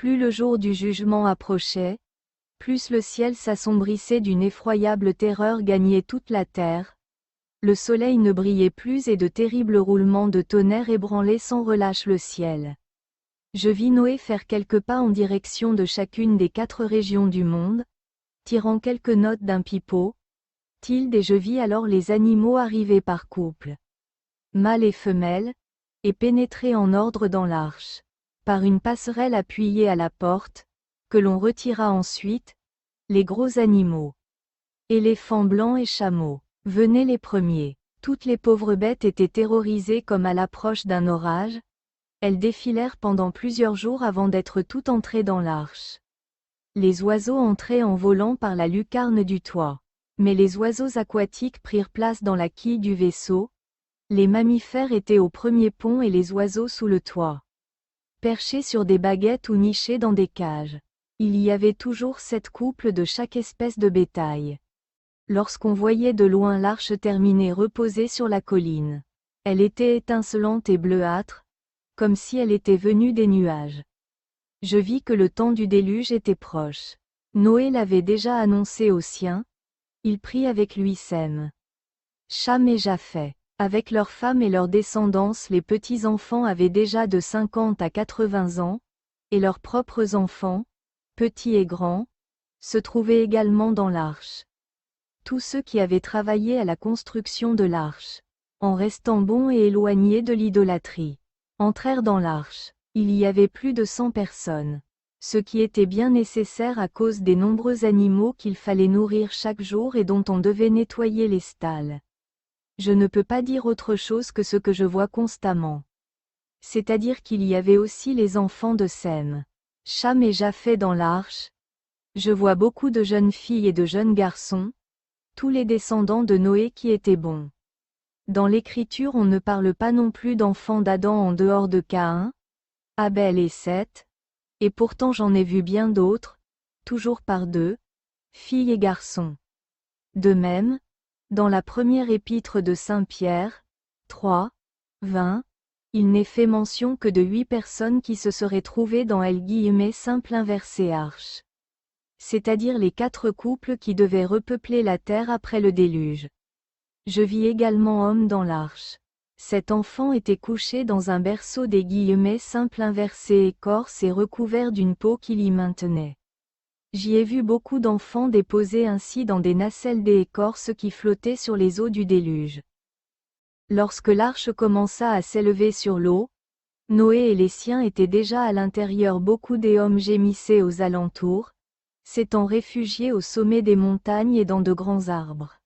Plus le jour du jugement approchait, plus le ciel s'assombrissait d'une effroyable terreur gagnait toute la terre. Le soleil ne brillait plus et de terribles roulements de tonnerre ébranlaient sans relâche le ciel. Je vis Noé faire quelques pas en direction de chacune des 4 régions du monde, tirant quelques notes d'un pipeau, et je vis alors les animaux arriver par couple, mâles et femelles, et pénétrer en ordre dans l'arche, par une passerelle appuyée à la porte, que l'on retira ensuite, les gros animaux, éléphants blancs et chameaux, venaient les premiers. Toutes les pauvres bêtes étaient terrorisées comme à l'approche d'un orage. Elles défilèrent pendant plusieurs jours avant d'être toutes entrées dans l'arche. Les oiseaux entraient en volant par la lucarne du toit. Mais les oiseaux aquatiques prirent place dans la quille du vaisseau. Les mammifères étaient au premier pont et les oiseaux sous le toit, perchés sur des baguettes ou nichés dans des cages. Il y avait toujours 7 couples de chaque espèce de bétail. Lorsqu'on voyait de loin l'arche terminée reposer sur la colline, elle était étincelante et bleuâtre, comme si elle était venue des nuages. Je vis que le temps du déluge était proche. Noé l'avait déjà annoncé aux siens. Il prit avec lui Sem, Cham et Japheth. Avec leurs femmes et leurs descendance, les petits-enfants avaient déjà de 50 à 80 ans, et leurs propres enfants, petits et grands, se trouvaient également dans l'arche. Tous ceux qui avaient travaillé à la construction de l'arche, en restant bons et éloignés de l'idolâtrie, entrèrent dans l'arche. Il y avait plus de 100 personnes. Ce qui était bien nécessaire à cause des nombreux animaux qu'il fallait nourrir chaque jour et dont on devait nettoyer les stalles. Je ne peux pas dire autre chose que ce que je vois constamment. C'est-à-dire qu'il y avait aussi les enfants de Sem, Cham et Japheth dans l'arche. Je vois beaucoup de jeunes filles et de jeunes garçons, tous les descendants de Noé qui étaient bons. Dans l'Écriture on ne parle pas non plus d'enfants d'Adam en dehors de Caïn, Abel et Seth, et pourtant j'en ai vu bien d'autres, toujours par 2, filles et garçons. De même, dans la première épître de Saint Pierre, 3, 20, il n'est fait mention que de 8 personnes qui se seraient trouvées dans simple inversé arche. C'est-à-dire les 4 couples qui devaient repeupler la terre après le déluge. Je vis également homme dans l'arche. Cet enfant était couché dans un berceau des simple inversé écorce et recouvert d'une peau qui l'y maintenait. J'y ai vu beaucoup d'enfants déposés ainsi dans des nacelles d'écorce qui flottaient sur les eaux du déluge. Lorsque l'arche commença à s'élever sur l'eau, Noé et les siens étaient déjà à l'intérieur. Beaucoup des hommes gémissaient aux alentours, s'étant réfugiés au sommet des montagnes et dans de grands arbres.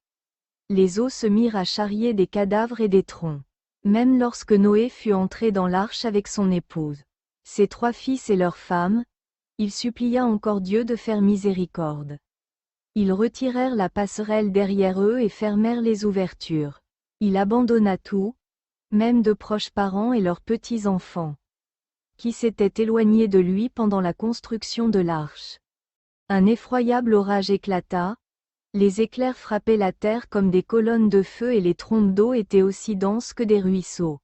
Les eaux se mirent à charrier des cadavres et des troncs. Même lorsque Noé fut entré dans l'arche avec son épouse, ses 3 fils et leurs femmes, il supplia encore Dieu de faire miséricorde. Ils retirèrent la passerelle derrière eux et fermèrent les ouvertures. Il abandonna tout, même de proches parents et leurs petits-enfants, qui s'étaient éloignés de lui pendant la construction de l'arche. Un effroyable orage éclata. Les éclairs frappaient la terre comme des colonnes de feu et les trompes d'eau étaient aussi denses que des ruisseaux.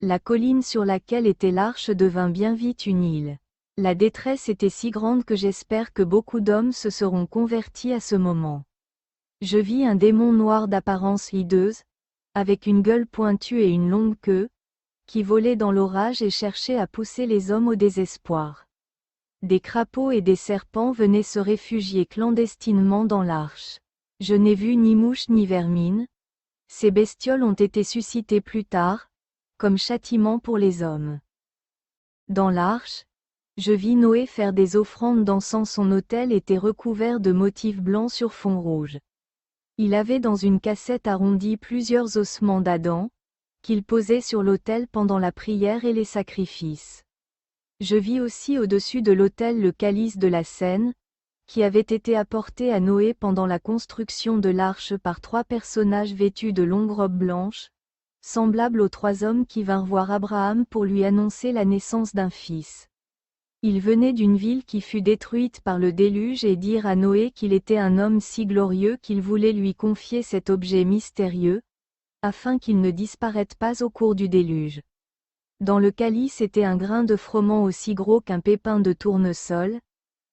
La colline sur laquelle était l'arche devint bien vite une île. La détresse était si grande que j'espère que beaucoup d'hommes se seront convertis à ce moment. Je vis un démon noir d'apparence hideuse, avec une gueule pointue et une longue queue, qui volait dans l'orage et cherchait à pousser les hommes au désespoir. Des crapauds et des serpents venaient se réfugier clandestinement dans l'arche. Je n'ai vu ni mouche ni vermine. Ces bestioles ont été suscitées plus tard, comme châtiment pour les hommes. Dans l'arche, je vis Noé faire des offrandes d'encens. Son autel était recouvert de motifs blancs sur fond rouge. Il avait dans une cassette arrondie plusieurs ossements d'Adam, qu'il posait sur l'autel pendant la prière et les sacrifices. Je vis aussi au-dessus de l'autel le calice de la Seine, qui avait été apporté à Noé pendant la construction de l'arche par 3 personnages vêtus de longues robes blanches, semblables aux 3 hommes qui vinrent voir Abraham pour lui annoncer la naissance d'un fils. Ils venaient d'une ville qui fut détruite par le déluge et dirent à Noé qu'il était un homme si glorieux qu'il voulait lui confier cet objet mystérieux, afin qu'il ne disparaisse pas au cours du déluge. Dans le calice était un grain de froment aussi gros qu'un pépin de tournesol,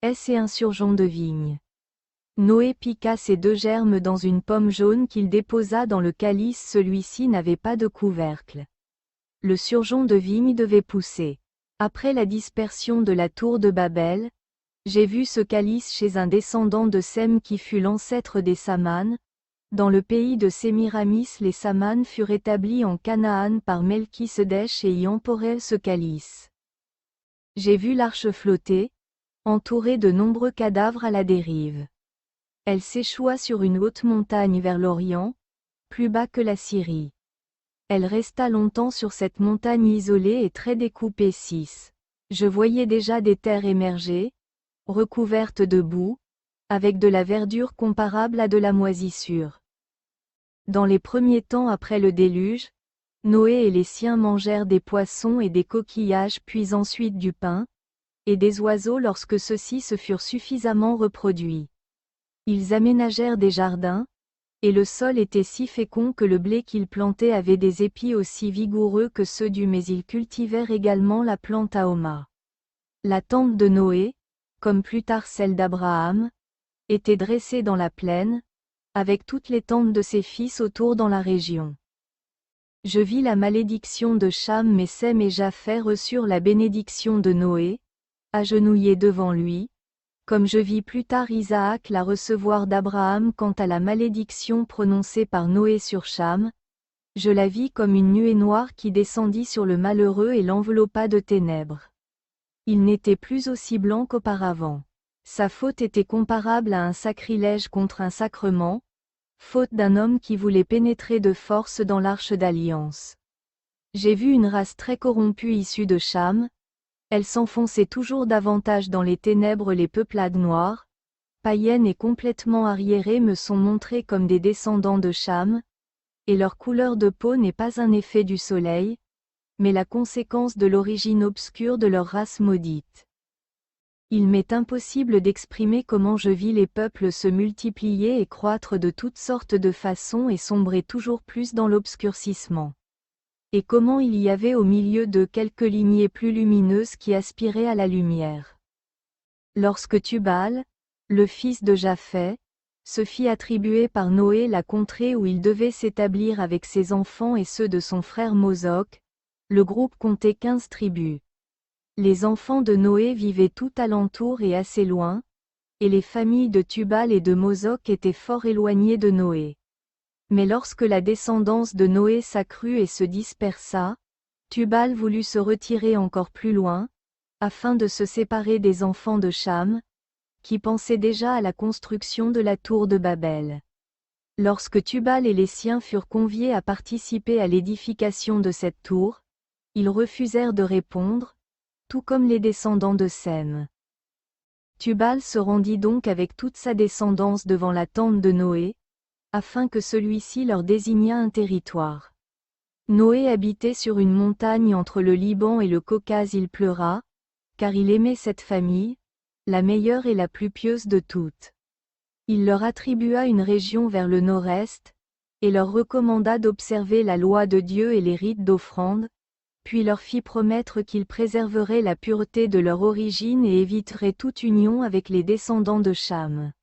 et un surgeon de vigne. Noé piqua ces 2 germes dans une pomme jaune qu'il déposa dans le calice, celui-ci n'avait pas de couvercle. Le surgeon de vigne devait pousser. Après la dispersion de la tour de Babel, j'ai vu ce calice chez un descendant de Sem qui fut l'ancêtre des Samanes. Dans le pays de Sémiramis les Samanes furent établis en Canaan par Melchisedech et y emporèrent ce calice. J'ai vu l'arche flotter, entourée de nombreux cadavres à la dérive. Elle s'échoua sur une haute montagne vers l'Orient, plus bas que la Syrie. Elle resta longtemps sur cette montagne isolée et très découpée 6. Je voyais déjà des terres émerger, recouvertes de boue, avec de la verdure comparable à de la moisissure. Dans les premiers temps après le déluge, Noé et les siens mangèrent des poissons et des coquillages puis ensuite du pain, et des oiseaux lorsque ceux-ci se furent suffisamment reproduits. Ils aménagèrent des jardins, et le sol était si fécond que le blé qu'ils plantaient avait des épis aussi vigoureux que ceux du mais ils cultivèrent également la plante Ahoma. La tente de Noé, comme plus tard celle d'Abraham, était dressée dans la plaine, avec toutes les tentes de ses fils autour dans la région. Je vis la malédiction de Cham mais Sem et Japheth reçurent la bénédiction de Noé, agenouillés devant lui, comme je vis plus tard Isaac la recevoir d'Abraham. Quant à la malédiction prononcée par Noé sur Cham, je la vis comme une nuée noire qui descendit sur le malheureux et l'enveloppa de ténèbres. Il n'était plus aussi blanc qu'auparavant. Sa faute était comparable à un sacrilège contre un sacrement, faute d'un homme qui voulait pénétrer de force dans l'arche d'alliance. J'ai vu une race très corrompue issue de Cham. Elle s'enfonçait toujours davantage dans les ténèbres. Les peuplades noires, païennes et complètement arriérées me sont montrées comme des descendants de Cham, et leur couleur de peau n'est pas un effet du soleil, mais la conséquence de l'origine obscure de leur race maudite. Il m'est impossible d'exprimer comment je vis les peuples se multiplier et croître de toutes sortes de façons et sombrer toujours plus dans l'obscurcissement. Et comment il y avait au milieu d'eux quelques lignées plus lumineuses qui aspiraient à la lumière. Lorsque Tubal, le fils de Japheth, se fit attribuer par Noé la contrée où il devait s'établir avec ses enfants et ceux de son frère Mosoc, le groupe comptait 15 tribus. Les enfants de Noé vivaient tout alentour et assez loin, et les familles de Tubal et de Mosoc étaient fort éloignées de Noé. Mais lorsque la descendance de Noé s'accrut et se dispersa, Tubal voulut se retirer encore plus loin, afin de se séparer des enfants de Cham, qui pensaient déjà à la construction de la tour de Babel. Lorsque Tubal et les siens furent conviés à participer à l'édification de cette tour, ils refusèrent de répondre, tout comme les descendants de Sem. Tubal se rendit donc avec toute sa descendance devant la tente de Noé, afin que celui-ci leur désignât un territoire. Noé habitait sur une montagne entre le Liban et le Caucase. Il pleura, car il aimait cette famille, la meilleure et la plus pieuse de toutes. Il leur attribua une région vers le nord-est, et leur recommanda d'observer la loi de Dieu et les rites d'offrande, puis leur fit promettre qu'ils préserveraient la pureté de leur origine et éviteraient toute union avec les descendants de Cham.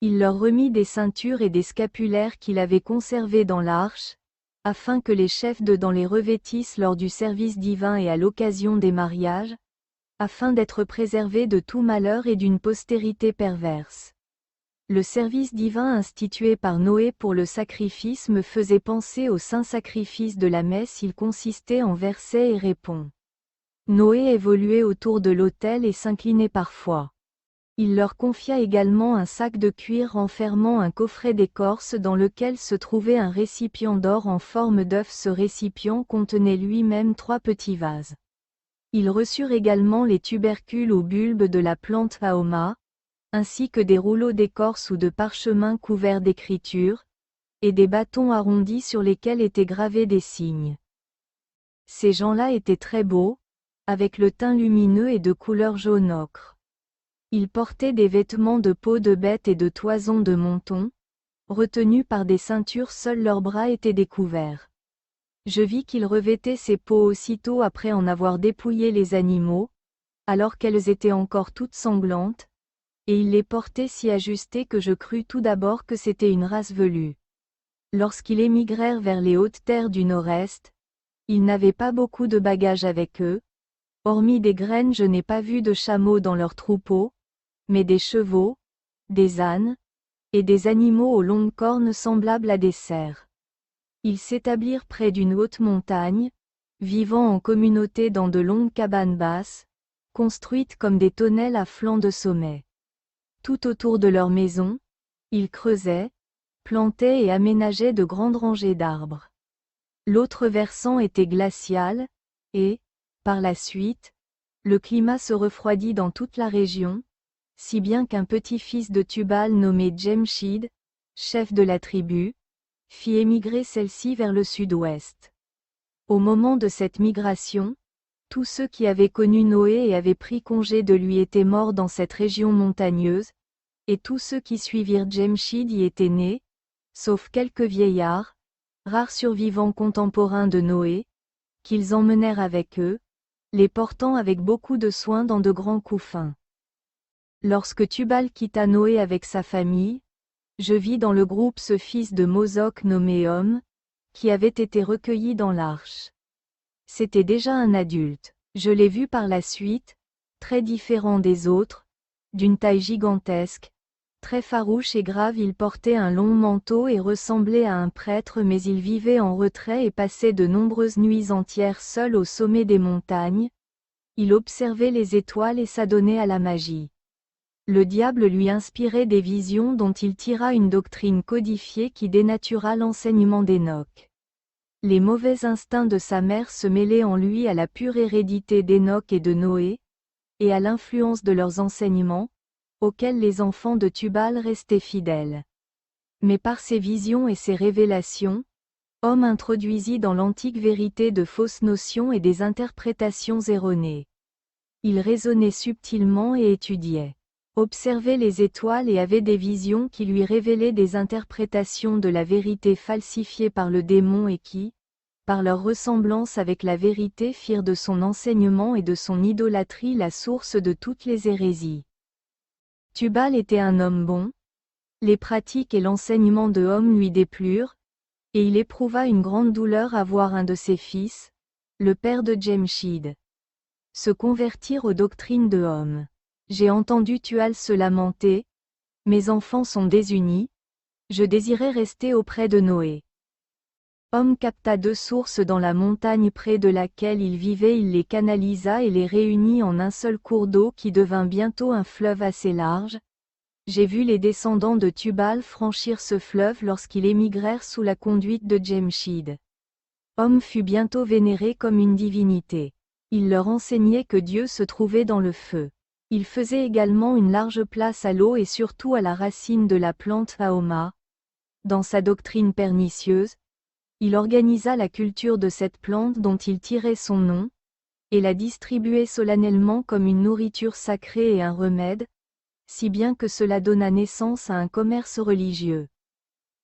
Il leur remit des ceintures et des scapulaires qu'il avait conservés dans l'arche, afin que les chefs dedans les revêtissent lors du service divin et à l'occasion des mariages, afin d'être préservés de tout malheur et d'une postérité perverse. Le service divin institué par Noé pour le sacrifice me faisait penser au saint sacrifice de la messe. Il consistait en versets et répons. Noé évoluait autour de l'autel et s'inclinait parfois. Il leur confia également un sac de cuir renfermant un coffret d'écorce dans lequel se trouvait un récipient d'or en forme d'œuf. Ce récipient contenait lui-même 3 petits vases. Ils reçurent également les tubercules aux bulbes de la plante Ahoma, ainsi que des rouleaux d'écorce ou de parchemin couverts d'écritures, et des bâtons arrondis sur lesquels étaient gravés des signes. Ces gens-là étaient très beaux, avec le teint lumineux et de couleur jaune ocre. Ils portaient des vêtements de peau de bête et de toison de monton, retenus par des ceintures. Seuls leurs bras étaient découverts. Je vis qu'il revêtait ses peaux aussitôt après en avoir dépouillé les animaux, alors qu'elles étaient encore toutes sanglantes, et il les portait si ajustées que je crus tout d'abord que c'était une race velue. Lorsqu'ils émigrèrent vers les hautes terres du nord-est, ils n'avaient pas beaucoup de bagages avec eux, hormis des graines je n'ai pas vu de chameaux dans leurs troupeaux, mais des chevaux, des ânes, et des animaux aux longues cornes semblables à des cerfs. Ils s'établirent près d'une haute montagne, vivant en communauté dans de longues cabanes basses, construites comme des tonnelles à flanc de sommet. Tout autour de leur maison, ils creusaient, plantaient et aménageaient de grandes rangées d'arbres. L'autre versant était glacial, et, par la suite, le climat se refroidit dans toute la région, si bien qu'un petit-fils de Tubal nommé Jemshid, chef de la tribu, fit émigrer celle-ci vers le sud-ouest. Au moment de cette migration, tous ceux qui avaient connu Noé et avaient pris congé de lui étaient morts dans cette région montagneuse, et tous ceux qui suivirent Jemshid y étaient nés, sauf quelques vieillards, rares survivants contemporains de Noé, qu'ils emmenèrent avec eux, les portant avec beaucoup de soin dans de grands couffins. Lorsque Tubal quitta Noé avec sa famille, je vis dans le groupe ce fils de Mosok nommé Homme, qui avait été recueilli dans l'arche. C'était déjà un adulte. Je l'ai vu par la suite, très différent des autres, d'une taille gigantesque, très farouche et grave. Il portait un long manteau et ressemblait à un prêtre, mais il vivait en retrait et passait de nombreuses nuits entières seul au sommet des montagnes. Il observait les étoiles et s'adonnait à la magie. Le diable lui inspirait des visions dont il tira une doctrine codifiée qui dénatura l'enseignement d'Enoch. Les mauvais instincts de sa mère se mêlaient en lui à la pure hérédité d'Enoch et de Noé, et à l'influence de leurs enseignements, auxquels les enfants de Tubal restaient fidèles. Mais par ses visions et ses révélations, Homme introduisit dans l'antique vérité de fausses notions et des interprétations erronées. Il raisonnait subtilement et étudiait. Observait les étoiles et avait des visions qui lui révélaient des interprétations de la vérité falsifiées par le démon et qui, par leur ressemblance avec la vérité, firent de son enseignement et de son idolâtrie la source de toutes les hérésies. Tubal était un homme bon, les pratiques et l'enseignement de Homme lui déplurent, et il éprouva une grande douleur à voir un de ses fils, le père de Jemshid, se convertir aux doctrines de Homme. J'ai entendu Tual se lamenter. Mes enfants sont désunis. Je désirais rester auprès de Noé. Homme capta 2 sources dans la montagne près de laquelle il vivait. Il les canalisa et les réunit en un seul cours d'eau qui devint bientôt un fleuve assez large. J'ai vu les descendants de Tubal franchir ce fleuve lorsqu'ils émigrèrent sous la conduite de Jemshid. Homme fut bientôt vénéré comme une divinité. Il leur enseignait que Dieu se trouvait dans le feu. Il faisait également une large place à l'eau et surtout à la racine de la plante Aoma. Dans sa doctrine pernicieuse, il organisa la culture de cette plante dont il tirait son nom, et la distribuait solennellement comme une nourriture sacrée et un remède, si bien que cela donna naissance à un commerce religieux.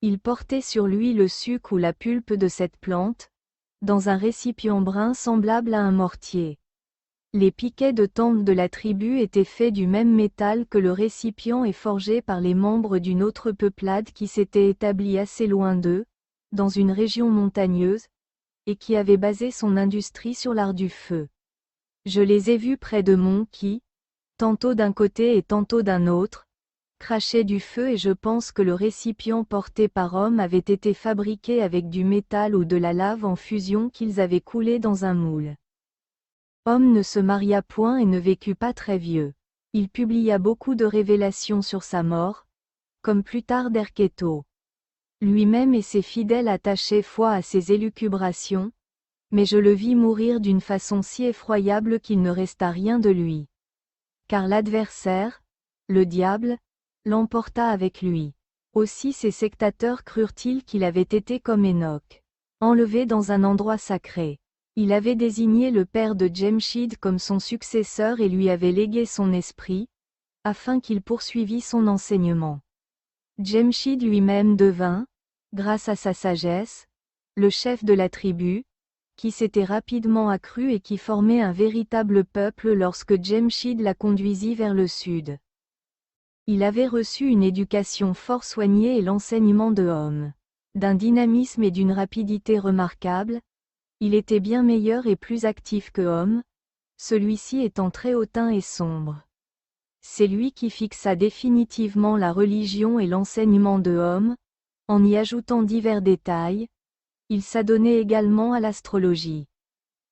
Il portait sur lui le suc ou la pulpe de cette plante, dans un récipient brun semblable à un mortier. Les piquets de temple de la tribu étaient faits du même métal que le récipient et forgés par les membres d'une autre peuplade qui s'était établie assez loin d'eux, dans une région montagneuse, et qui avait basé son industrie sur l'art du feu. Je les ai vus près de monts qui, tantôt d'un côté et tantôt d'un autre, crachaient du feu, et je pense que le récipient porté par Homme avait été fabriqué avec du métal ou de la lave en fusion qu'ils avaient coulé dans un moule. Homme ne se maria point et ne vécut pas très vieux. Il publia beaucoup de révélations sur sa mort, comme plus tard Derketo. Lui-même et ses fidèles attachaient foi à ses élucubrations, mais je le vis mourir d'une façon si effroyable qu'il ne resta rien de lui. Car l'adversaire, le diable, l'emporta avec lui. Aussi ses sectateurs crurent-ils qu'il avait été comme Enoch, enlevé dans un endroit sacré. Il avait désigné le père de Jemshid comme son successeur et lui avait légué son esprit, afin qu'il poursuivît son enseignement. Jemshid lui-même devint, grâce à sa sagesse, le chef de la tribu, qui s'était rapidement accru et qui formait un véritable peuple lorsque Djemshid la conduisit vers le sud. Il avait reçu une éducation fort soignée et l'enseignement de Homme. D'un dynamisme et d'une rapidité remarquables, il était bien meilleur et plus actif que Homme, celui-ci étant très hautain et sombre. C'est lui qui fixa définitivement la religion et l'enseignement de Homme, en y ajoutant divers détails. Il s'adonnait également à l'astrologie.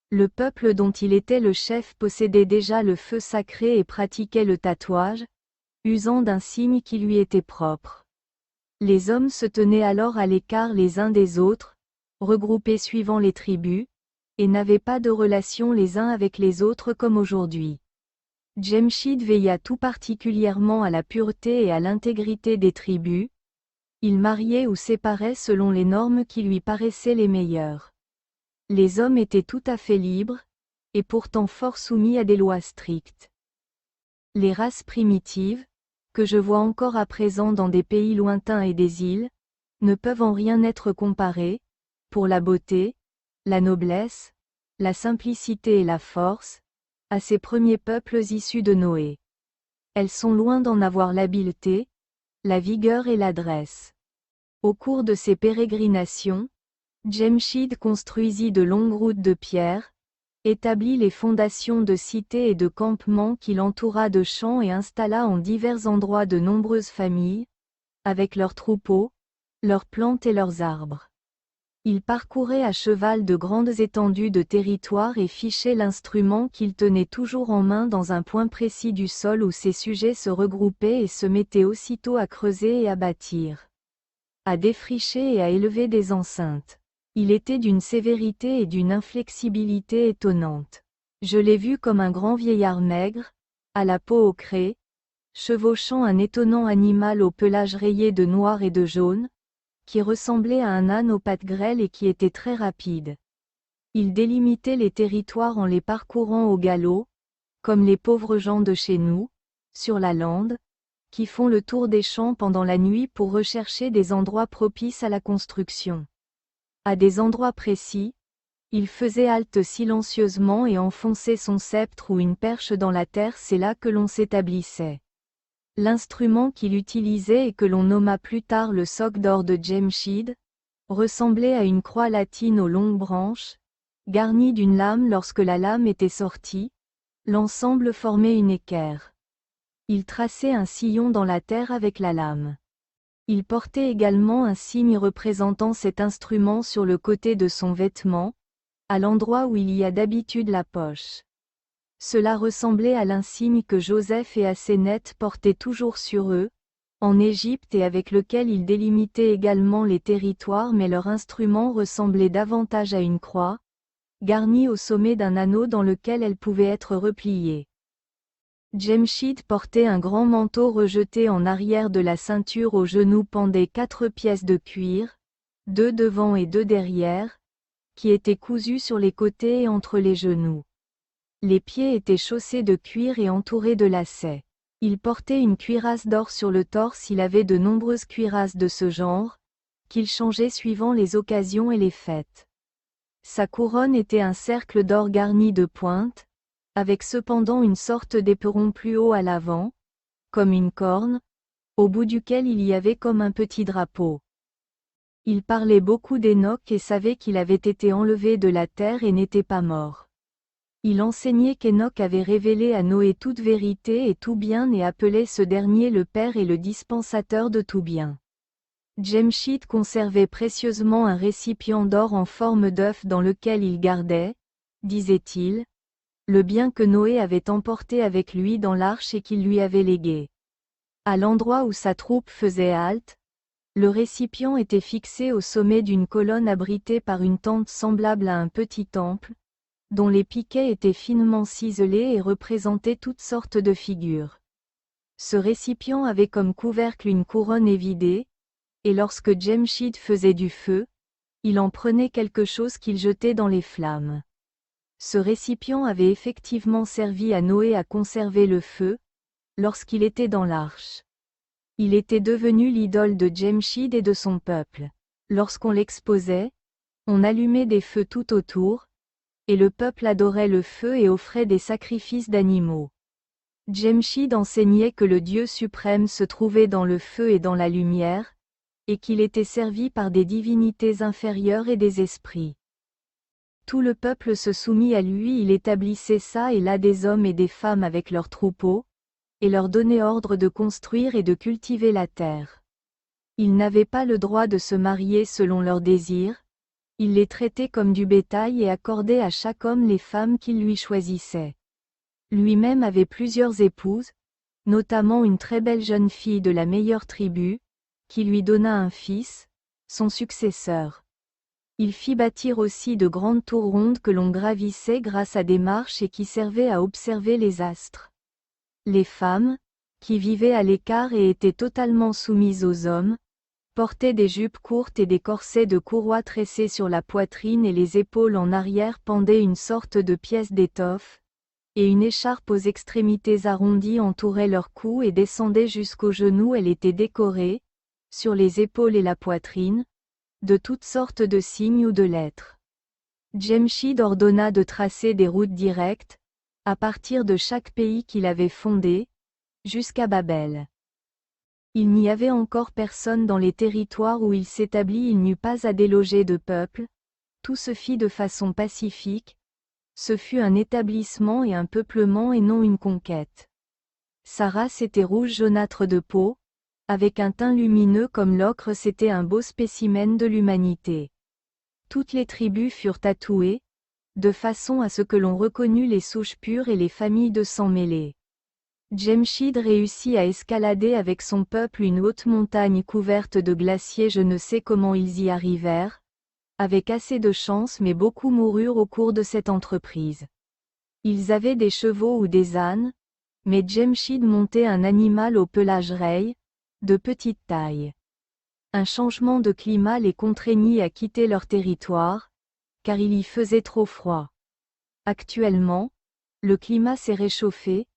Le peuple dont il était le chef possédait déjà le feu sacré et pratiquait le tatouage, usant d'un signe qui lui était propre. Les hommes se tenaient alors à l'écart les uns des autres, regroupés suivant les tribus, et n'avaient pas de relation les uns avec les autres comme aujourd'hui. Djemshid veilla tout particulièrement à la pureté et à l'intégrité des tribus. Il mariait ou séparait selon les normes qui lui paraissaient les meilleures. Les hommes étaient tout à fait libres, et pourtant fort soumis à des lois strictes. Les races primitives, que je vois encore à présent dans des pays lointains et des îles, ne peuvent en rien être comparées, pour la beauté, la noblesse, la simplicité et la force, à ces premiers peuples issus de Noé. Elles sont loin d'en avoir l'habileté, la vigueur et l'adresse. Au cours de ses pérégrinations, Djemshid construisit de longues routes de pierre, établit les fondations de cités et de campements qu'il entoura de champs et installa en divers endroits de nombreuses familles, avec leurs troupeaux, leurs plantes et leurs arbres. Il parcourait à cheval de grandes étendues de territoire et fichait l'instrument qu'il tenait toujours en main dans un point précis du sol où ses sujets se regroupaient et se mettaient aussitôt à creuser et à bâtir, à défricher et à élever des enceintes. Il était d'une sévérité et d'une inflexibilité étonnantes. Je l'ai vu comme un grand vieillard maigre, à la peau ocrée, chevauchant un étonnant animal au pelage rayé de noir et de jaune, qui ressemblait à un âne aux pattes grêles et qui était très rapide. Il délimitait les territoires en les parcourant au galop, comme les pauvres gens de chez nous, sur la lande, qui font le tour des champs pendant la nuit pour rechercher des endroits propices à la construction. À des endroits précis, il faisait halte silencieusement et enfonçait son sceptre ou une perche dans la terre, c'est là que l'on s'établissait. L'instrument qu'il utilisait et que l'on nomma plus tard le soc d'or de Djemshid, ressemblait à une croix latine aux longues branches, garnie d'une lame lorsque la lame était sortie, l'ensemble formait une équerre. Il traçait un sillon dans la terre avec la lame. Il portait également un signe représentant cet instrument sur le côté de son vêtement, à l'endroit où il y a d'habitude la poche. Cela ressemblait à l'insigne que Joseph et Asénète portaient toujours sur eux, en Égypte et avec lequel ils délimitaient également les territoires, mais leur instrument ressemblait davantage à une croix, garnie au sommet d'un anneau dans lequel elle pouvait être repliée. Djemshid portait un grand manteau rejeté en arrière de la ceinture. Aux genoux pendaient 4 pièces de cuir, 2 devant et 2 derrière, qui étaient cousues sur les côtés et entre les genoux. Les pieds étaient chaussés de cuir et entourés de lacets. Il portait une cuirasse d'or sur le torse. Il avait de nombreuses cuirasses de ce genre, qu'il changeait suivant les occasions et les fêtes. Sa couronne était un cercle d'or garni de pointes, avec cependant une sorte d'éperon plus haut à l'avant, comme une corne, au bout duquel il y avait comme un petit drapeau. Il parlait beaucoup d'Enoch et savait qu'il avait été enlevé de la terre et n'était pas mort. Il enseignait qu'Enoch avait révélé à Noé toute vérité et tout bien et appelait ce dernier le Père et le dispensateur de tout bien. Djemshid conservait précieusement un récipient d'or en forme d'œuf dans lequel il gardait, disait-il, le bien que Noé avait emporté avec lui dans l'arche et qu'il lui avait légué. À l'endroit où sa troupe faisait halte, le récipient était fixé au sommet d'une colonne abritée par une tente semblable à un petit temple, dont les piquets étaient finement ciselés et représentaient toutes sortes de figures. Ce récipient avait comme couvercle une couronne évidée, et lorsque Djemshid faisait du feu, il en prenait quelque chose qu'il jetait dans les flammes. Ce récipient avait effectivement servi à Noé à conserver le feu, lorsqu'il était dans l'arche. Il était devenu l'idole de Djemshid et de son peuple. Lorsqu'on l'exposait, On allumait des feux tout autour, et le peuple adorait le feu et offrait des sacrifices d'animaux. Djemshid enseignait que le Dieu suprême se trouvait dans le feu et dans la lumière, et qu'il était servi par des divinités inférieures et des esprits. Tout le peuple se soumit à lui, il établissait çà et là des hommes et des femmes avec leurs troupeaux, et leur donnait ordre de construire et de cultiver la terre. Ils n'avaient pas le droit de se marier selon leurs désirs, il les traitait comme du bétail et accordait à chaque homme les femmes qu'il lui choisissait. Lui-même avait plusieurs épouses, notamment une très belle jeune fille de la meilleure tribu, qui lui donna un fils, son successeur. Il fit bâtir aussi de grandes tours rondes que l'on gravissait grâce à des marches et qui servaient à observer les astres. Les femmes, qui vivaient à l'écart et étaient totalement soumises aux hommes, portaient des jupes courtes et des corsets de courroies tressés sur la poitrine et les épaules en arrière pendaient une sorte de pièce d'étoffe, et une écharpe aux extrémités arrondies entourait leur cou et descendait jusqu'aux genoux. Elle était décorée, sur les épaules et la poitrine, de toutes sortes de signes ou de lettres. Djemshid ordonna de tracer des routes directes, à partir de chaque pays qu'il avait fondé, jusqu'à Babel. Il n'y avait encore personne dans les territoires où il s'établit, il n'eut pas à déloger de peuple, tout se fit de façon pacifique, ce fut un établissement et un peuplement et non une conquête. Sa race était rouge jaunâtre de peau, avec un teint lumineux comme l'ocre, c'était un beau spécimen de l'humanité. Toutes les tribus furent tatouées, de façon à ce que l'on reconnût les souches pures et les familles de sang mêlées. Djemshid réussit à escalader avec son peuple une haute montagne couverte de glaciers, je ne sais comment ils y arrivèrent, avec assez de chance, mais beaucoup moururent au cours de cette entreprise. Ils avaient des chevaux ou des ânes, mais Djemshid montait un animal au pelage rayé, de petite taille. Un changement de climat les contraignit à quitter leur territoire, car il y faisait trop froid. Actuellement, le climat s'est réchauffé,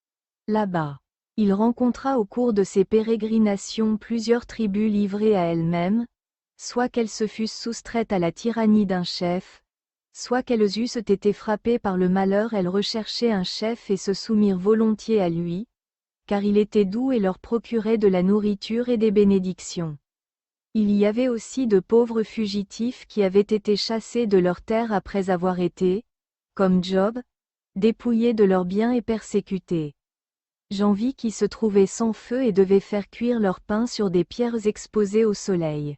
là-bas. Il rencontra au cours de ses pérégrinations plusieurs tribus livrées à elles-mêmes, soit qu'elles se fussent soustraites à la tyrannie d'un chef, soit qu'elles eussent été frappées par le malheur, elles recherchaient un chef et se soumirent volontiers à lui, car il était doux et leur procurait de la nourriture et des bénédictions. Il y avait aussi de pauvres fugitifs qui avaient été chassés de leurs terres après avoir été, comme Job, dépouillés de leurs biens et persécutés. J'en vis qui se trouvaient sans feu et devaient faire cuire leur pain sur des pierres exposées au soleil.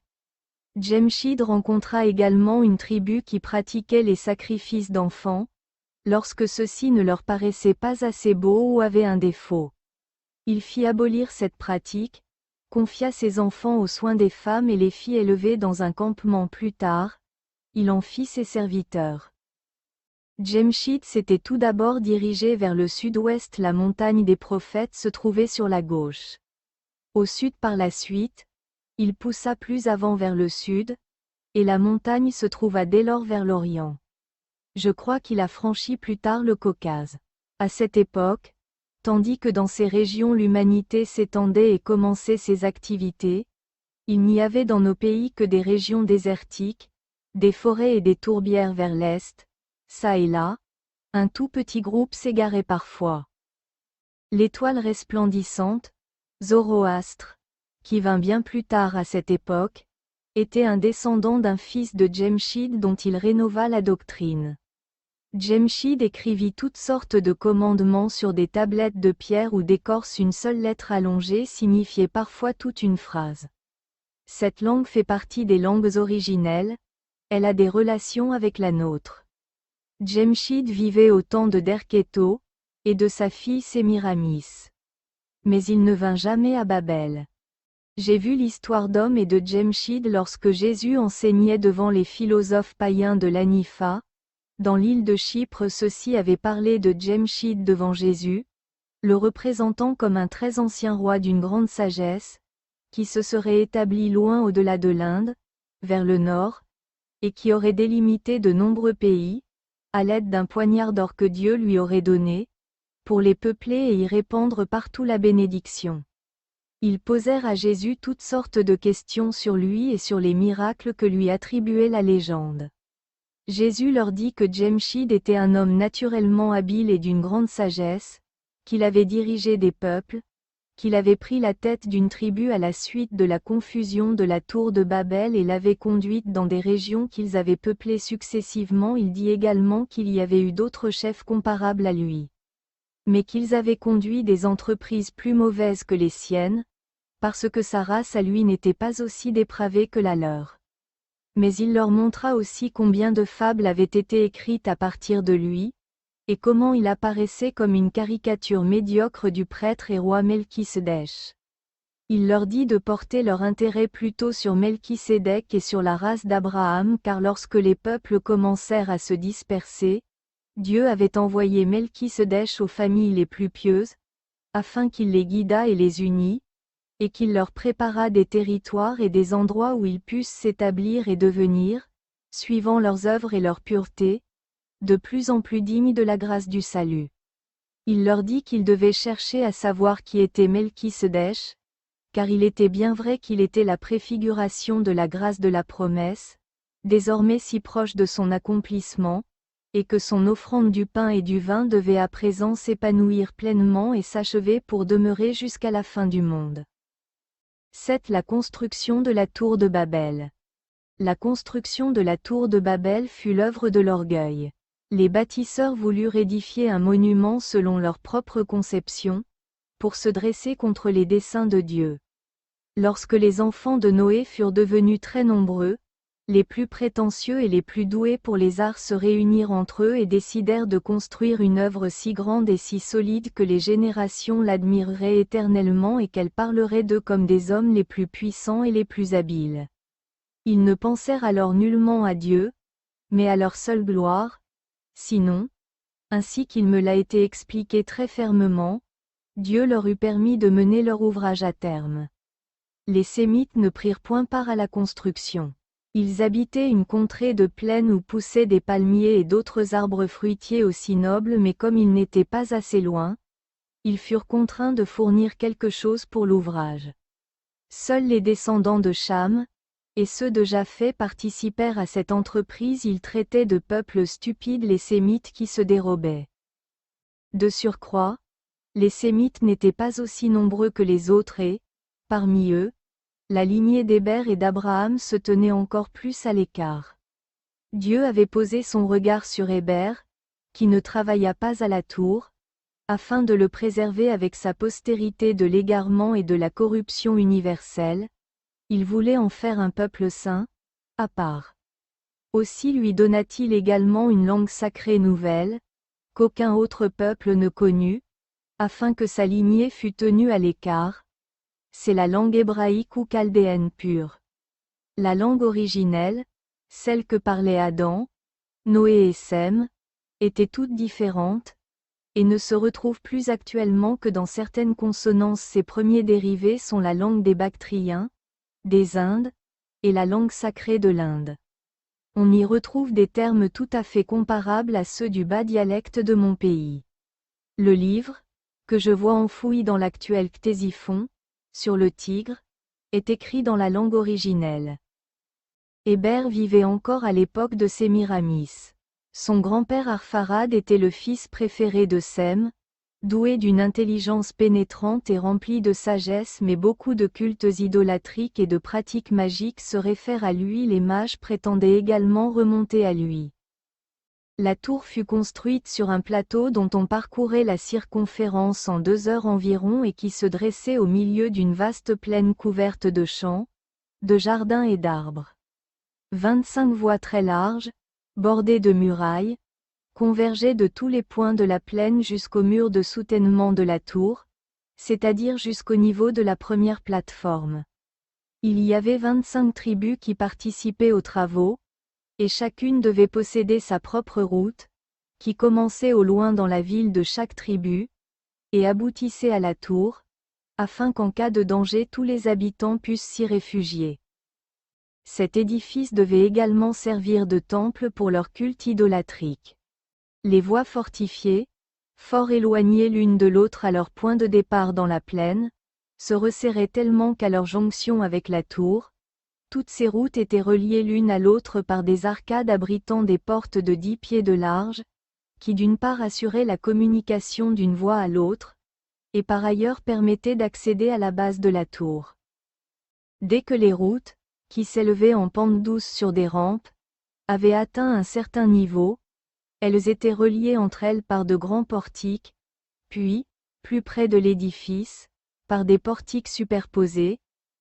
Djemshid rencontra également une tribu qui pratiquait les sacrifices d'enfants, lorsque ceux-ci ne leur paraissaient pas assez beaux ou avaient un défaut. Il fit abolir cette pratique, confia ses enfants aux soins des femmes et les fit élever dans un campement plus tard, il en fit ses serviteurs. Djemshid s'était tout d'abord dirigé vers le sud-ouest, la montagne des prophètes se trouvait sur la gauche. Au sud par la suite, il poussa plus avant vers le sud, et la montagne se trouva dès lors vers l'orient. Je crois qu'il a franchi plus tard le Caucase. À cette époque, tandis que dans ces régions l'humanité s'étendait et commençait ses activités, il n'y avait dans nos pays que des régions désertiques, des forêts et des tourbières vers l'est, çà et là, un tout petit groupe s'égarait parfois. L'étoile resplendissante, Zoroastre, qui vint bien plus tard à cette époque, était un descendant d'un fils de Djemshid dont il rénova la doctrine. Djemshid écrivit toutes sortes de commandements sur des tablettes de pierre où d'écorce une seule lettre allongée signifiait parfois toute une phrase. Cette langue fait partie des langues originelles, elle a des relations avec la nôtre. Djemshid vivait au temps de Derketo, et de sa fille Sémiramis. Mais il ne vint jamais à Babel. J'ai vu l'histoire d'Homme et de Djemshid lorsque Jésus enseignait devant les philosophes païens de l'Anifa. Dans l'île de Chypre, ceux-ci avaient parlé de Djemshid devant Jésus, le représentant comme un très ancien roi d'une grande sagesse, qui se serait établi loin au-delà de l'Inde, vers le nord, et qui aurait délimité de nombreux pays, à l'aide d'un poignard d'or que Dieu lui aurait donné, pour les peupler et y répandre partout la bénédiction. Ils posèrent à Jésus toutes sortes de questions sur lui et sur les miracles que lui attribuait la légende. Jésus leur dit que Djemshid était un homme naturellement habile et d'une grande sagesse, qu'il avait dirigé des peuples, qu'il avait pris la tête d'une tribu à la suite de la confusion de la tour de Babel et l'avait conduite dans des régions qu'ils avaient peuplées successivement. Il dit également qu'il y avait eu d'autres chefs comparables à lui, mais qu'ils avaient conduit des entreprises plus mauvaises que les siennes, parce que sa race à lui n'était pas aussi dépravée que la leur. Mais il leur montra aussi combien de fables avaient été écrites à partir de lui, et comment il apparaissait comme une caricature médiocre du prêtre et roi Melchisédek. Il leur dit de porter leur intérêt plutôt sur Melchisédek et sur la race d'Abraham, car lorsque les peuples commencèrent à se disperser, Dieu avait envoyé Melchisédek aux familles les plus pieuses, afin qu'il les guidât et les unît, et qu'il leur préparât des territoires et des endroits où ils pussent s'établir et devenir, suivant leurs œuvres et leur pureté, de plus en plus dignes de la grâce du salut. Il leur dit qu'ils devaient chercher à savoir qui était Melchisédek, car il était bien vrai qu'il était la préfiguration de la grâce de la promesse, désormais si proche de son accomplissement, et que son offrande du pain et du vin devait à présent s'épanouir pleinement et s'achever pour demeurer jusqu'à la fin du monde. 7. La construction de la tour de Babel. La construction de la tour de Babel fut l'œuvre de l'orgueil. Les bâtisseurs voulurent édifier un monument selon leur propre conception, pour se dresser contre les desseins de Dieu. Lorsque les enfants de Noé furent devenus très nombreux, les plus prétentieux et les plus doués pour les arts se réunirent entre eux et décidèrent de construire une œuvre si grande et si solide que les générations l'admireraient éternellement et qu'elles parleraient d'eux comme des hommes les plus puissants et les plus habiles. Ils ne pensèrent alors nullement à Dieu, mais à leur seule gloire. Sinon, ainsi qu'il me l'a été expliqué très fermement, Dieu leur eût permis de mener leur ouvrage à terme. Les Sémites ne prirent point part à la construction. Ils habitaient une contrée de plaine où poussaient des palmiers et d'autres arbres fruitiers aussi nobles, mais comme ils n'étaient pas assez loin, ils furent contraints de fournir quelque chose pour l'ouvrage. Seuls les descendants de Cham, et ceux de Japheth participèrent à cette entreprise. Ils traitaient de peuples stupides les Sémites qui se dérobaient. De surcroît, les Sémites n'étaient pas aussi nombreux que les autres et, parmi eux, la lignée d'Héber et d'Abraham se tenait encore plus à l'écart. Dieu avait posé son regard sur Héber, qui ne travailla pas à la tour, afin de le préserver avec sa postérité de l'égarement et de la corruption universelle. Il voulait en faire un peuple saint, à part. Aussi lui donna-t-il également une langue sacrée nouvelle, qu'aucun autre peuple ne connut, afin que sa lignée fût tenue à l'écart. C'est la langue hébraïque ou chaldéenne pure. La langue originelle, celle que parlaient Adam, Noé et Sem, était toute différente, et ne se retrouve plus actuellement que dans certaines consonances. Ses premiers dérivés sont la langue des Bactriens, des Indes, et la langue sacrée de l'Inde. On y retrouve des termes tout à fait comparables à ceux du bas dialecte de mon pays. Le livre, que je vois enfoui dans l'actuel ctésiphon, sur le Tigre, est écrit dans la langue originelle. Héber vivait encore à l'époque de Sémiramis. Son grand-père Arpharad était le fils préféré de Sem, doué d'une intelligence pénétrante et rempli de sagesse, mais beaucoup de cultes idolâtriques et de pratiques magiques se réfèrent à lui. Les mages prétendaient également remonter à lui. La tour fut construite sur un plateau dont on parcourait la circonférence en 2 heures environ et qui se dressait au milieu d'une vaste plaine couverte de champs, de jardins et d'arbres. 25 voies très larges, bordées de murailles, convergeaient de tous les points de la plaine jusqu'au mur de soutènement de la tour, c'est-à-dire jusqu'au niveau de la première plateforme. Il y avait 25 tribus qui participaient aux travaux, et chacune devait posséder sa propre route, qui commençait au loin dans la ville de chaque tribu, et aboutissait à la tour, afin qu'en cas de danger tous les habitants puissent s'y réfugier. Cet édifice devait également servir de temple pour leur culte idolâtrique. Les voies fortifiées, fort éloignées l'une de l'autre à leur point de départ dans la plaine, se resserraient tellement qu'à leur jonction avec la tour, Toutes ces routes étaient reliées l'une à l'autre par des arcades abritant des portes de 10 pieds de large, qui d'une part assuraient la communication d'une voie à l'autre, et par ailleurs permettaient d'accéder à la base de la tour. Dès que les routes, qui s'élevaient en pente douce sur des rampes, avaient atteint un certain niveau, elles étaient reliées entre elles par de grands portiques, puis, plus près de l'édifice, par des portiques superposés,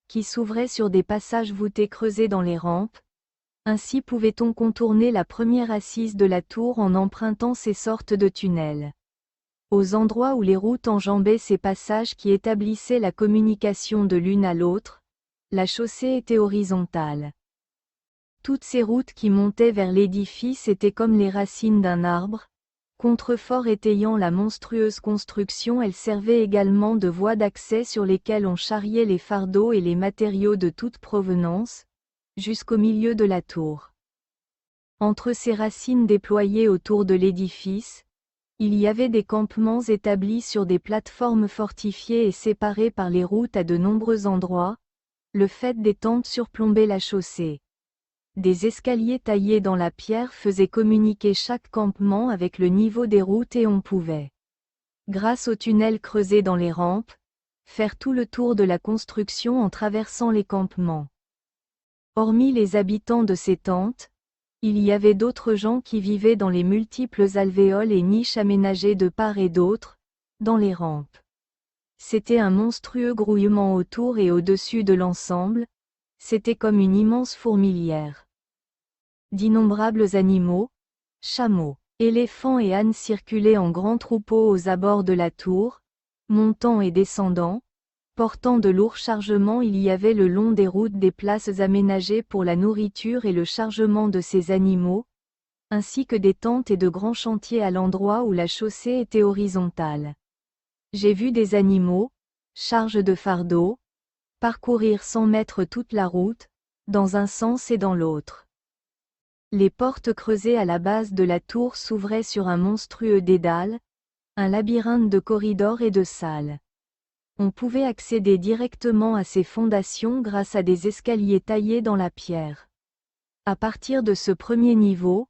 qui s'ouvraient sur des passages voûtés creusés dans les rampes. Ainsi pouvait-on contourner la première assise de la tour en empruntant ces sortes de tunnels. Aux endroits où les routes enjambaient ces passages qui établissaient la communication de l'une à l'autre, la chaussée était horizontale. Toutes ces routes qui montaient vers l'édifice étaient comme les racines d'un arbre. Contreforts étayant la monstrueuse construction, elles servaient également de voies d'accès sur lesquelles on charriait les fardeaux et les matériaux de toute provenance, jusqu'au milieu de la tour. Entre ces racines déployées autour de l'édifice, il y avait des campements établis sur des plateformes fortifiées et séparés par les routes à de nombreux endroits. Le fait des tentes surplombait la chaussée. Des escaliers taillés dans la pierre faisaient communiquer chaque campement avec le niveau des routes et on pouvait, grâce aux tunnels creusés dans les rampes, faire tout le tour de la construction en traversant les campements. Hormis les habitants de ces tentes, il y avait d'autres gens qui vivaient dans les multiples alvéoles et niches aménagées de part et d'autre, dans les rampes. C'était un monstrueux grouillement autour et au-dessus de l'ensemble, c'était comme une immense fourmilière. D'innombrables animaux, chameaux, éléphants et ânes circulaient en grands troupeaux aux abords de la tour, montant et descendant, portant de lourds chargements. Il y avait le long des routes des places aménagées pour la nourriture et le chargement de ces animaux, ainsi que des tentes et de grands chantiers à l'endroit où la chaussée était horizontale. J'ai vu des animaux, charges de fardeaux, parcourir sans mètres toute la route, dans un sens et dans l'autre. Les portes creusées à la base de la tour s'ouvraient sur un monstrueux dédale, un labyrinthe de corridors et de salles. On pouvait accéder directement à ces fondations grâce à des escaliers taillés dans la pierre. À partir de ce premier niveau,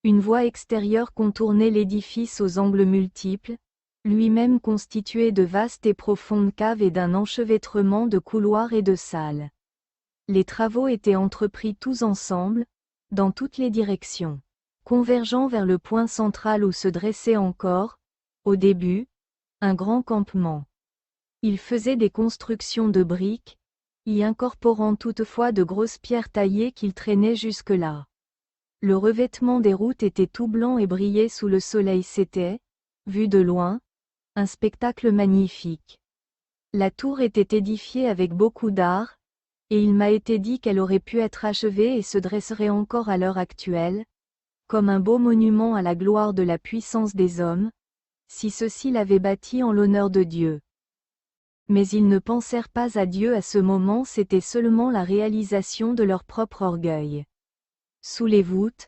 une voie extérieure contournait l'édifice aux angles multiples, lui-même constitué de vastes et profondes caves et d'un enchevêtrement de couloirs et de salles. Les travaux étaient entrepris tous ensemble, dans toutes les directions, convergeant vers le point central où se dressait encore, au début, un grand campement. Il faisait des constructions de briques, y incorporant toutefois de grosses pierres taillées qu'il traînait jusque-là. Le revêtement des routes était tout blanc et brillait sous le soleil. C'était, vu de loin, un spectacle magnifique. La tour était édifiée avec beaucoup d'art, et il m'a été dit qu'elle aurait pu être achevée et se dresserait encore à l'heure actuelle, comme un beau monument à la gloire de la puissance des hommes, si ceux-ci l'avaient bâtie en l'honneur de Dieu. Mais ils ne pensèrent pas à Dieu à ce moment, c'était seulement la réalisation de leur propre orgueil. Sous les voûtes,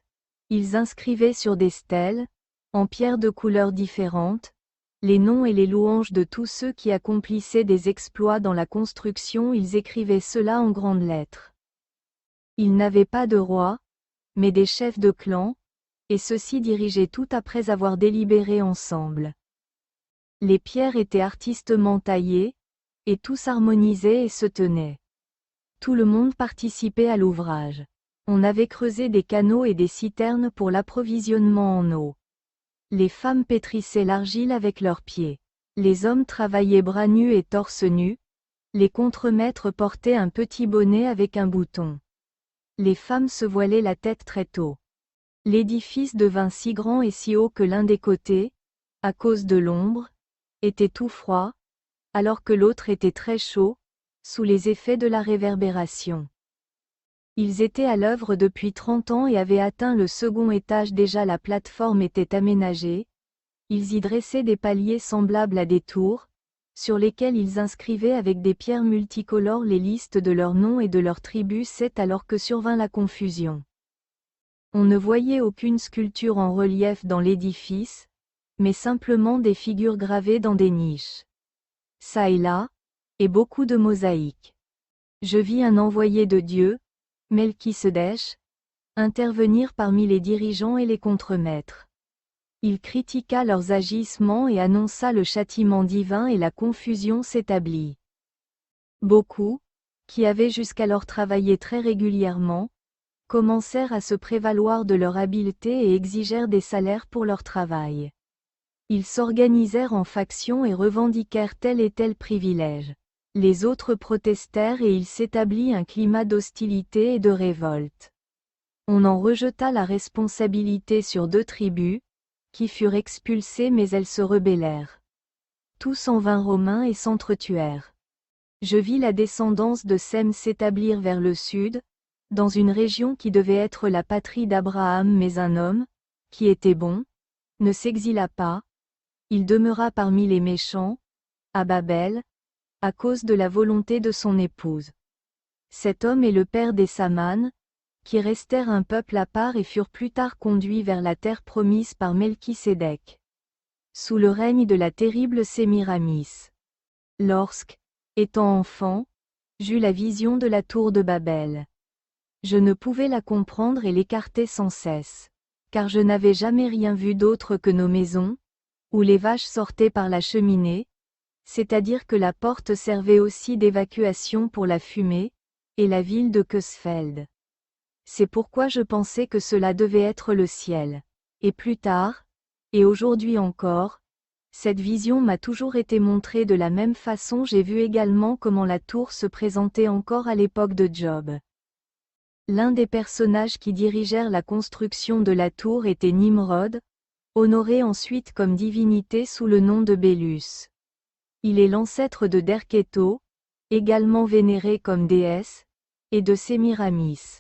ils inscrivaient sur des stèles, en pierre de couleurs différentes, les noms et les louanges de tous ceux qui accomplissaient des exploits dans la construction. Ils écrivaient cela en grandes lettres. Ils n'avaient pas de roi, mais des chefs de clan, et ceux-ci dirigeaient tout après avoir délibéré ensemble. Les pierres étaient artistement taillées, et tout s'harmonisait et se tenait. Tout le monde participait à l'ouvrage. On avait creusé des canaux et des citernes pour l'approvisionnement en eau. Les femmes pétrissaient l'argile avec leurs pieds. Les hommes travaillaient bras nus et torse nu. Les contremaîtres portaient un petit bonnet avec un bouton. Les femmes se voilaient la tête très tôt. L'édifice devint si grand et si haut que l'un des côtés, à cause de l'ombre, était tout froid, alors que l'autre était très chaud, sous les effets de la réverbération. Ils étaient à l'œuvre depuis 30 ans et avaient atteint le second étage. Déjà la plateforme était aménagée. Ils y dressaient des paliers semblables à des tours, sur lesquels ils inscrivaient avec des pierres multicolores les listes de leurs noms et de leurs tribus. C'est alors que survint la confusion. On ne voyait aucune sculpture en relief dans l'édifice, mais simplement des figures gravées dans des niches. Ça et là, et beaucoup de mosaïques. Je vis un envoyé de Dieu, Melchisedech, intervenir parmi les dirigeants et les contremaîtres. Il critiqua leurs agissements et annonça le châtiment divin et la confusion s'établit. Beaucoup, qui avaient jusqu'alors travaillé très régulièrement, commencèrent à se prévaloir de leur habileté et exigèrent des salaires pour leur travail. Ils s'organisèrent en factions et revendiquèrent tel et tel privilège. Les autres protestèrent et il s'établit un climat d'hostilité et de révolte. On en rejeta la responsabilité sur 2 tribus, qui furent expulsées mais elles se rebellèrent. Tous en vinrent aux mains et s'entretuèrent. Je vis la descendance de Sem s'établir vers le sud, dans une région qui devait être la patrie d'Abraham, mais un homme, qui était bon, ne s'exila pas, il demeura parmi les méchants, à Babel, à cause de la volonté de son épouse. Cet homme est le père des Samanes, qui restèrent un peuple à part et furent plus tard conduits vers la terre promise par Melchisédek, sous le règne de la terrible Sémiramis. Lorsque, étant enfant, j'eus la vision de la tour de Babel. Je ne pouvais la comprendre et l'écartais sans cesse, car je n'avais jamais rien vu d'autre que nos maisons, où les vaches sortaient par la cheminée, c'est-à-dire que la porte servait aussi d'évacuation pour la fumée, et la ville de Kösfeld. C'est pourquoi je pensais que cela devait être le ciel. Et plus tard, et aujourd'hui encore, cette vision m'a toujours été montrée de la même façon. J'ai vu également comment la tour se présentait encore à l'époque de Job. L'un des personnages qui dirigèrent la construction de la tour était Nimrod, honoré ensuite comme divinité sous le nom de Bélus. Il est l'ancêtre de Derketo, également vénéré comme déesse, et de Sémiramis.